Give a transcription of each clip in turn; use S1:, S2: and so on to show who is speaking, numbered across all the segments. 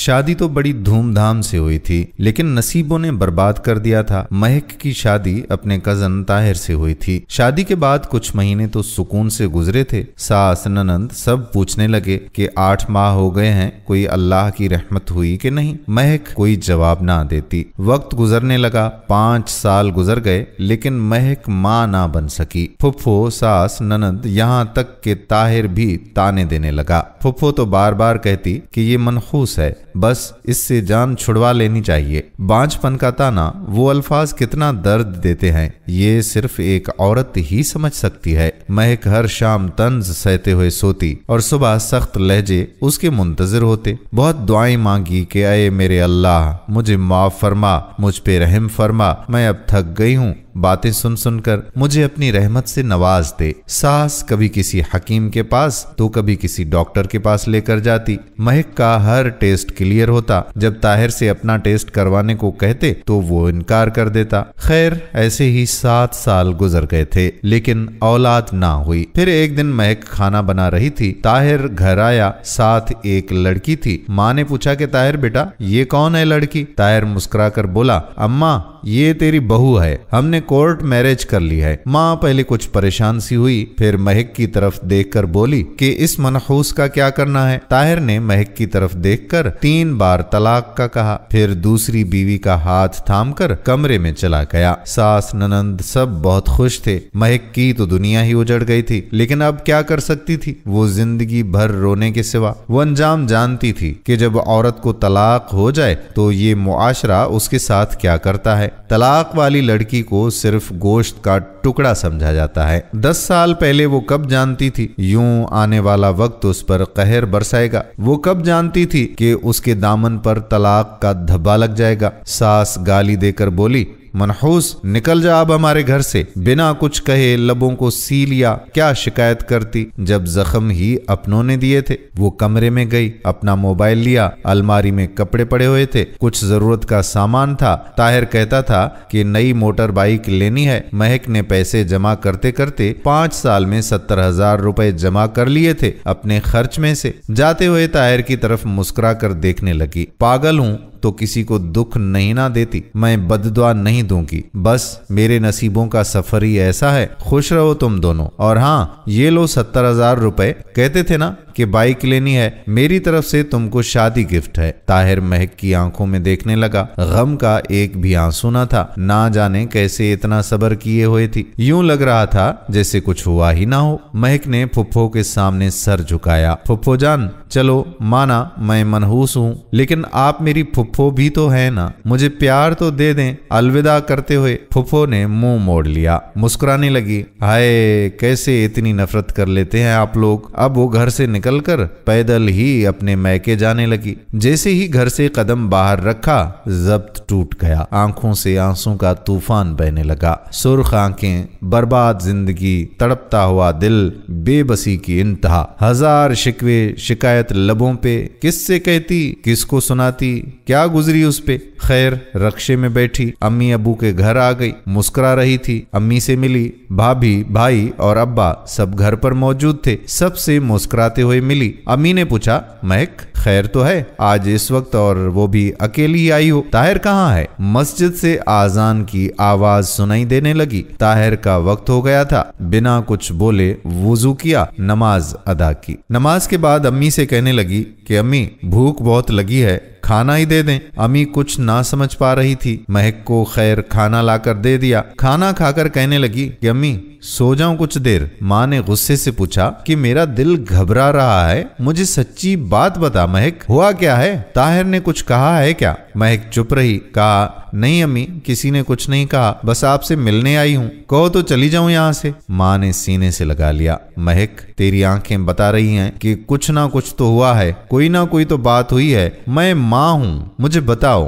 S1: شادی تو بڑی دھوم دھام سے ہوئی تھی، لیکن نصیبوں نے برباد کر دیا تھا۔ مہک کی شادی اپنے کزن طاہر سے ہوئی تھی۔ شادی کے بعد کچھ مہینے تو سکون سے گزرے تھے۔ ساس ننند سب پوچھنے لگے کہ 8 ماہ ہو گئے ہیں، کوئی اللہ کی رحمت ہوئی کہ نہیں؟ مہک کوئی جواب نہ دیتی۔ وقت گزرنے لگا، 5 سال گزر گئے، لیکن مہک ماں نہ بن سکی۔ پھپھو، ساس، ننند، یہاں تک کہ طاہر بھی تانے دینے لگا۔ پھپھو تو بار بار کہتی کہ یہ منحوس ہے، بس اس سے جان چھڑوا لینی چاہیے۔ بانجپن کا تانا، وہ الفاظ کتنا درد دیتے ہیں، یہ صرف ایک عورت ہی سمجھ سکتی ہے۔ مہک ہر شام طنز سہتے ہوئے سوتی اور صبح سخت لہجے اس کے منتظر ہوتے۔ بہت دعائیں مانگی کہ اے میرے اللہ، مجھے معاف فرما، مجھ پہ رحم فرما، میں اب تھک گئی ہوں، باتیں سن سن کر مجھے اپنی رحمت سے نواز دے۔ ساس کبھی کسی حکیم کے پاس تو کبھی کسی ڈاکٹر کے پاس لے کر جاتی۔ مہک کا ہر ٹیسٹ کلیئر ہوتا، جب طاہر سے اپنا ٹیسٹ کروانے کو کہتے تو وہ انکار کر دیتا۔ خیر، ایسے ہی 7 سال گزر گئے تھے، لیکن اولاد نہ ہوئی۔ پھر ایک دن مہک کھانا بنا رہی تھی، طاہر گھر آیا، ساتھ ایک لڑکی تھی۔ ماں نے پوچھا کہ طاہر بیٹا، یہ کون ہے لڑکی؟ طاہر مسکرا کر بولا، اماں یہ تیری بہو ہے، ہم نے کورٹ میرج کر لی ہے۔ ماں پہلے کچھ پریشان سی ہوئی، پھر مہک کی طرف دیکھ کر بولی کہ اس منحوس کا کیا کرنا ہے؟ طاہر نے مہک کی طرف دیکھ کر 3 بار طلاق کا کہا، پھر دوسری بیوی کا ہاتھ تھام کر کمرے میں چلا گیا۔ ساس ننند سب بہت خوش تھے۔ مہک کی تو دنیا ہی اجڑ گئی تھی، لیکن اب کیا کر سکتی تھی؟ وہ زندگی بھر رونے کے سوا۔ وہ انجام جانتی تھی کہ جب عورت کو طلاق ہو جائے تو یہ معاشرہ اس کے ساتھ کیا کرتا ہے۔ طلاق والی لڑکی کو صرف گوشت کا ٹکڑا سمجھا جاتا ہے۔ 10 سال پہلے وہ کب جانتی تھی یوں آنے والا وقت اس پر قہر برسائے گا؟ وہ کب جانتی تھی کہ اس کے دامن پر طلاق کا دھبا لگ جائے گا؟ ساس گالی دے کر بولی، منحوس نکل جا اب ہمارے گھر سے۔ بنا کچھ کہے لبوں کو سی لیا۔ کیا شکایت کرتی جب زخم ہی اپنوں نے دیے تھے؟ وہ کمرے میں گئی، اپنا موبائل لیا، الماری میں کپڑے پڑے ہوئے تھے، کچھ ضرورت کا سامان تھا۔ طاہر کہتا تھا کہ نئی موٹر بائیک لینی ہے۔ مہک نے پیسے جمع کرتے کرتے 5 سال میں 70,000 روپے جمع کر لیے تھے اپنے خرچ میں سے۔ جاتے ہوئے طاہر کی طرف مسکرا کر دیکھنے لگی۔ پاگل ہوں تو کسی کو دکھ نہیں نہ دیتی، میں بد دعا نہیں دوں گی، بس میرے نصیبوں کا سفر ہی ایسا ہے۔ خوش رہو تم دونوں، اور ہاں یہ لو 70,000 روپے، کہتے تھے نا کہ بائک لینی ہے، میری طرف سے تم کو شادی گفٹ ہے۔ طاہر مہک کی آنکھوں میں دیکھنے لگا، غم کا ایک بھی آنسو نہ تھا، نہ جانے کیسے اتنا صبر کیے ہوئے تھی، یوں لگ رہا تھا جیسے کچھ ہوا ہی نہ ہو۔ مہک نے پھپھو کے سامنے سر جھکایا، پھپھو جان چلو مانا میں منحوس ہوں، لیکن آپ میری پھپھو بھی تو ہے نا، مجھے پیار تو دے دیں۔ الوداع کرتے ہوئے پھپھو نے منہ موڑ لیا، مسکرانے لگی، ہائے کیسے اتنی نفرت کر لیتے ہیں آپ لوگ۔ اب وہ گھر سے نکل کر پیدل ہی اپنے میکے جانے لگی۔ جیسے ہی گھر سے قدم باہر رکھا، ضبط ٹوٹ گیا، آنکھوں سے آنسوں کا طوفان بہنے لگا۔ سرخ آنکھیں، برباد زندگی، تڑپتا ہوا دل، بے بسی کی انتہا، 1000 شکوے شکایت لبوں پہ، کس سے کہتی، کس کو سناتی، کیا گزری اس پہ۔ خیر، رکشے میں بیٹھی امی ابو کے گھر آ گئی، مسکرا رہی تھی، امی سے ملی، بھابھی، بھائی اور ابا سب گھر پر موجود تھے، سب سے مسکراتے ہوئے ملی۔ امی نے پوچھا، مہک خیر تو ہے؟ آج اس وقت اور وہ بھی اکیلی ہی آئی ہو، طاہر کہاں ہے؟ مسجد سے آذان کی آواز سنائی دینے لگی، طاہر کا وقت ہو گیا تھا۔ بنا کچھ بولے وضو کیا، نماز ادا کی۔ نماز کے بعد امی سے کہنے لگی کہ امی بھوک بہت لگی ہے، کھانا ہی دے دیں۔ امی کچھ نہ سمجھ پا رہی تھی، مہک کو خیر کھانا لا کر دے دیا۔ کھانا کھا کر کہنے لگی کہ امی سو جاؤں کچھ دیر۔ ماں نے غصے سے پوچھا کہ میرا دل گھبرا رہا ہے، مجھے سچی بات بتا مہک، ہوا کیا ہے؟ طاہر نے کچھ کہا ہے کیا؟ مہک چپ رہی، کہا نہیں امی کسی نے کچھ نہیں کہا، بس آپ سے ملنے آئی ہوں، کہو تو چلی جاؤں یہاں سے۔ ماں نے سینے سے لگا لیا، مہک تیری آنکھیں بتا رہی ہیں کہ کچھ نہ کچھ تو ہوا ہے، کوئی نہ کوئی تو بات ہوئی ہے، میں ماں ہوں، مجھے بتاؤ۔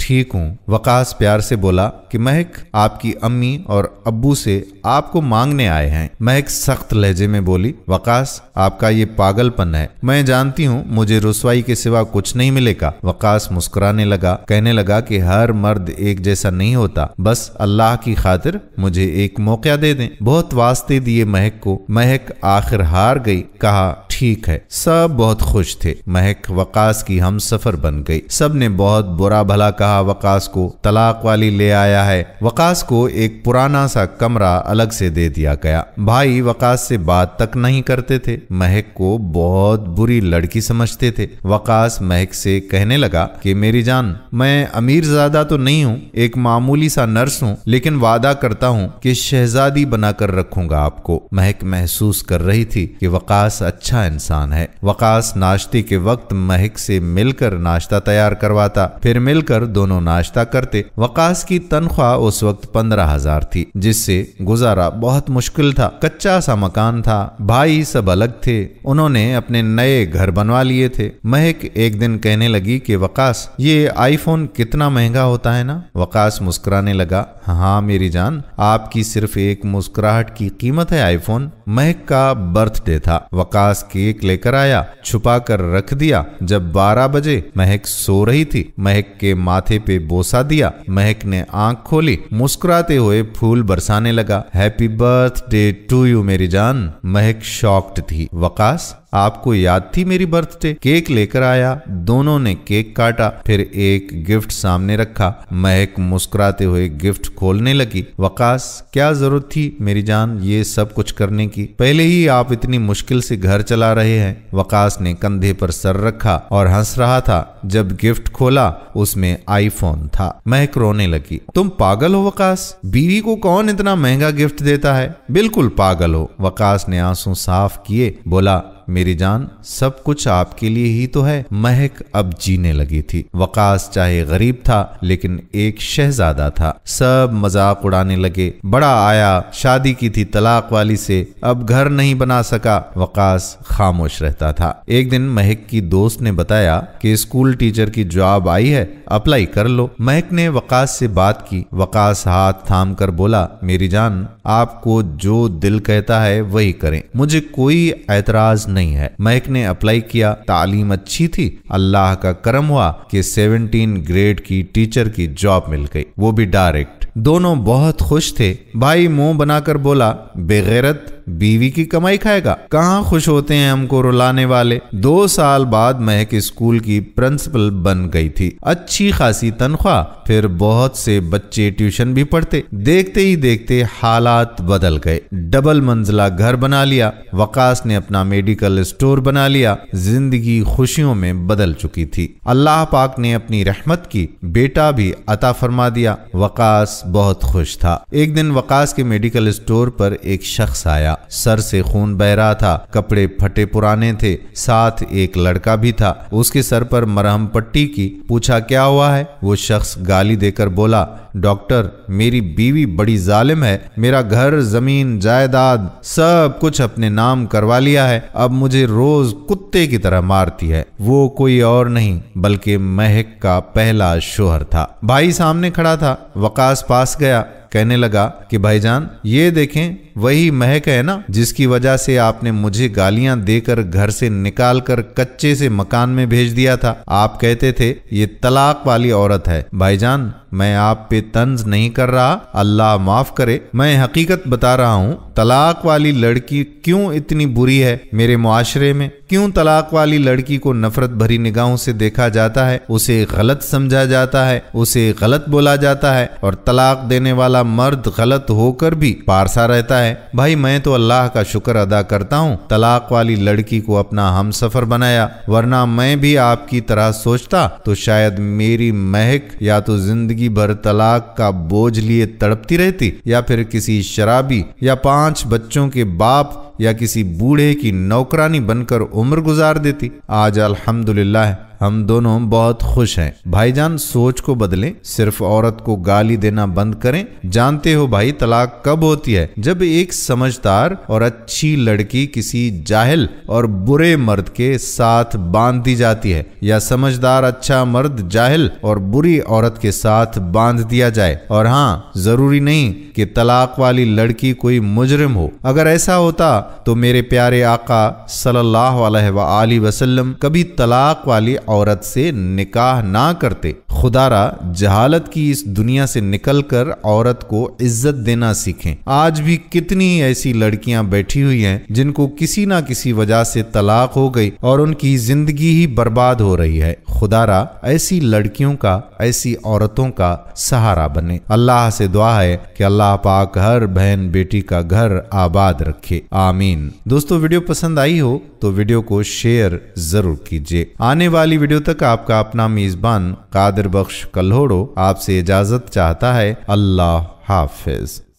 S1: ٹھیک ہوں۔ وقاص پیار سے بولا کہ مہک آپ کی امی اور ابو سے آپ کو مانگنے آئے ہیں۔ مہک سخت لہجے میں بولی، وقاص آپ کا یہ پاگل پن ہے، میں جانتی ہوں مجھے رسوائی کے سوا کچھ نہیں ملے گا۔ وقاص مسکرانے لگا، کہنے لگا کہ ہر مرد ایک جیسا نہیں ہوتا، بس اللہ کی خاطر مجھے ایک موقع دے دیں۔ بہت واسطے دیے مہک کو، مہک آخر ہار گئی، کہا ٹھیک ہے۔ سب بہت خوش تھے، مہک وقاص کی ہم سفر بن گئی۔ سب نے بہت برا بھلا کہا وقاص کو، طلاق والی لے آیا ہے۔ وقاص کو ایک پرانا سا کمرہ الگ سے دے دیا گیا۔ بھائی وقاص سے بات تک نہیں کرتے تھے، مہک کو بہت بری لڑکی سمجھتے تھے۔ وقاص مہک سے کہنے لگا کہ میری جان، میں امیر زادہ تو نہیں ہوں، ایک معمولی سا نرس ہوں، لیکن وعدہ کرتا ہوں کہ شہزادی بنا کر رکھوں گا آپ کو۔ مہک محسوس کر رہی تھی کہ وقاص اچھا انسان ہے۔ وقاص ناشتے کے وقت مہک سے مل کر ناشتہ تیار کرواتا، پھر مل کر دونوں ناشتہ کرتے۔ وقاص کی تنخواہ اس وقت 15,000 تھی، جس سے گزارا بہت مشکل تھا۔ کچا سا مکان تھا، بھائی سب الگ تھے، انہوں نے اپنے نئے گھر بنوا لیے تھے۔ مہک ایک دن کہنے لگی کہ وقاص یہ آئی فون کتنا مہنگا ہوتا ہے نا؟ وقاص مسکرانے لگا، ہاں میری جان، آپ کی صرف ایک مسکراہٹ کی قیمت ہے آئی فون۔ مہک کا برتھ ڈے تھا، وقاص کیک لے کر آیا، چھپا کر رکھ دیا۔ جب 12 بجے مہک سو رہی تھی، مہک کے ماتھے پہ بوسہ دیا۔ مہک نے آنکھ کھولی، مسکراتے ہوئے پھول برسانے لگا۔ Happy birthday to you میری جان۔ مہک شاکڈ تھی۔ وقاص آپ کو یاد تھی میری برتھ ڈے؟ کیک لے کر آیا، دونوں نے کیک کاٹا، پھر ایک گفٹ سامنے رکھا۔ مہک مسکراتے ہوئے گفٹ کھولنے لگی۔ وقاص کیا ضرورت تھی میری جان یہ سب کچھ کرنے کی؟ پہلے ہی آپ اتنی مشکل سے گھر چلا رہے ہیں۔ وقاص نے کندھے پر سر رکھا اور ہنس رہا تھا۔ جب گفٹ کھولا اس میں آئی فون تھا۔ مہک رونے لگی، تم پاگل ہو وقاص، بیوی کو کون اتنا مہنگا گفٹ دیتا ہے؟ بالکل پاگل ہو۔ وقاص نے آنسو صاف کیے، بولا میری جان سب کچھ آپ کے لیے ہی تو ہے۔ مہک اب جینے لگی تھی۔ وقاص چاہے غریب تھا لیکن ایک شہزادہ تھا۔ سب مذاق اڑانے لگے، بڑا آیا، شادی کی تھی طلاق والی سے، اب گھر نہیں بنا سکا۔ وقاص خاموش رہتا تھا۔ ایک دن مہک کی دوست نے بتایا کہ اسکول ٹیچر کی جاب آئی ہے، اپلائی کر لو۔ مہک نے وقاص سے بات کی۔ وقاص ہاتھ تھام کر بولا، میری جان آپ کو جو دل کہتا ہے وہی کریں، مجھے کوئی اعتراض نہیں ہے۔ مہک نے اپلائی کیا، تعلیم اچھی تھی، اللہ کا کرم ہوا کہ 17 گریڈ کی ٹیچر کی جاب مل گئی، وہ بھی ڈائریکٹ۔ دونوں بہت خوش تھے۔ بھائی منہ بنا کر بولا، بے غیرت بیوی کی کمائی کھائے گا؟ کہاں خوش ہوتے ہیں ہم کو رلانے والے۔ 2 سال بعد مہک اسکول کی پرنسپل بن گئی تھی، اچھی خاصی تنخواہ، پھر بہت سے بچے ٹیوشن بھی پڑھتے۔ دیکھتے ہی دیکھتے حالات بدل گئے، ڈبل منزلہ گھر بنا لیا، وقاص نے اپنا میڈیکل اسٹور بنا لیا، زندگی خوشیوں میں بدل چکی تھی۔ اللہ پاک نے اپنی رحمت کی، بیٹا بھی عطا فرما دیا۔ وقاص بہت خوش تھا۔ ایک دن وقاص کے میڈیکل اسٹور پر ایک شخص آیا، سر سے خون بہ رہا تھا، کپڑے پھٹے پرانے تھے، ساتھ ایک لڑکا بھی تھا۔ اس کے سر پر مرہم پٹی کی، پوچھا کیا ہوا ہے؟ وہ شخص گالی دے کر بولا، ڈاکٹر میری بیوی بڑی ظالم ہے، میرا گھر زمین جائیداد سب کچھ اپنے نام کروا لیا ہے، اب مجھے روز کتے کی طرح مارتی ہے۔ وہ کوئی اور نہیں بلکہ مہک کا پہلا شوہر تھا۔ بھائی سامنے کھڑا تھا۔ وقاص پاس گیا، کہنے لگا کہ بھائی جان یہ دیکھیں وہی مہک ہے نا جس کی وجہ سے آپ نے مجھے گالیاں دے کر گھر سے نکال کر کچے سے مکان میں بھیج دیا تھا۔ آپ کہتے تھے یہ طلاق والی عورت ہے۔ بھائی جان میں آپ پہ طنز نہیں کر رہا، اللہ معاف کرے، میں حقیقت بتا رہا ہوں۔ طلاق والی لڑکی کیوں اتنی بری ہے میرے معاشرے میں؟ کیوں طلاق والی لڑکی کو نفرت بھری نگاہوں سے دیکھا جاتا ہے، اسے غلط سمجھا جاتا ہے، اسے غلط بولا جاتا ہے، اور طلاق دینے والا مرد غلط ہو کر بھی پارسا رہتا ہے؟ بھائی میں تو اللہ کا شکر ادا کرتا ہوں طلاق والی لڑکی کو اپنا ہم سفر بنایا، ورنہ میں بھی آپ کی طرح سوچتا تو شاید میری مہک یا تو زندگی بھر طلاق کا بوجھ لیے تڑپتی رہتی، یا پھر کسی شرابی یا 5 بچوں کے باپ یا کسی بوڑھے کی نوکرانی بن کر عمر گزار دیتی۔ آج الحمدللہ ہم دونوں بہت خوش ہیں۔ بھائی جان سوچ کو بدلیں، صرف عورت کو گالی دینا بند کریں۔ جانتے ہو بھائی طلاق کب ہوتی ہے؟ جب ایک سمجھدار اور اچھی لڑکی کسی جاہل اور برے مرد کے ساتھ باندھ دی جاتی ہے، یا سمجھدار اچھا مرد جاہل اور بری عورت کے ساتھ باندھ دیا جائے۔ اور ہاں، ضروری نہیں کہ طلاق والی لڑکی کوئی مجرم ہو۔ اگر ایسا ہوتا تو میرے پیارے آقا صلی اللہ علیہ وآلہ وسلم کبھی طلاق والی عورت سے نکاح نہ کرتے۔ خدا را جہالت کی اس دنیا سے نکل کر عورت کو عزت دینا سیکھیں۔ آج بھی کتنی ایسی لڑکیاں بیٹھی ہوئی ہیں جن کو کسی نہ کسی وجہ سے طلاق ہو گئی اور ان کی زندگی ہی برباد ہو رہی ہے۔ خدا را ایسی لڑکیوں کا، ایسی عورتوں کا سہارا بنے۔ اللہ سے دعا ہے کہ اللہ پاک ہر بہن بیٹی کا گھر آباد رکھے، آمین۔ دوستو ویڈیو پسند آئی ہو تو ویڈیو کو شیئر ضرور کیجیے۔ آنے والی ویڈیو تک آپ کا اپنا میزبان قادر بخش کلہوڑو آپ سے اجازت چاہتا ہے۔ اللہ حافظ۔